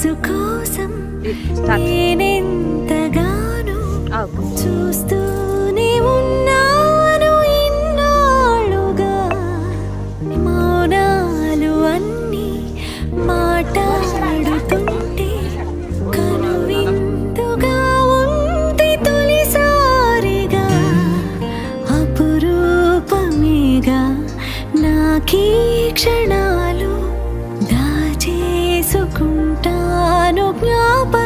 మనసు కోసం నేనెంతగానో చూస్తూనే ఉన్నాను ఇన్నాళ్ళుగా. మౌనాలు అన్నీ మాట్లాడుతుంటే కనువిందుగా ఉంది తొలిసారిగా. అపురూపమేగా నాకీ క్షణాలు దాచేసుకుంటాను జ్ఞాపకాలుగా.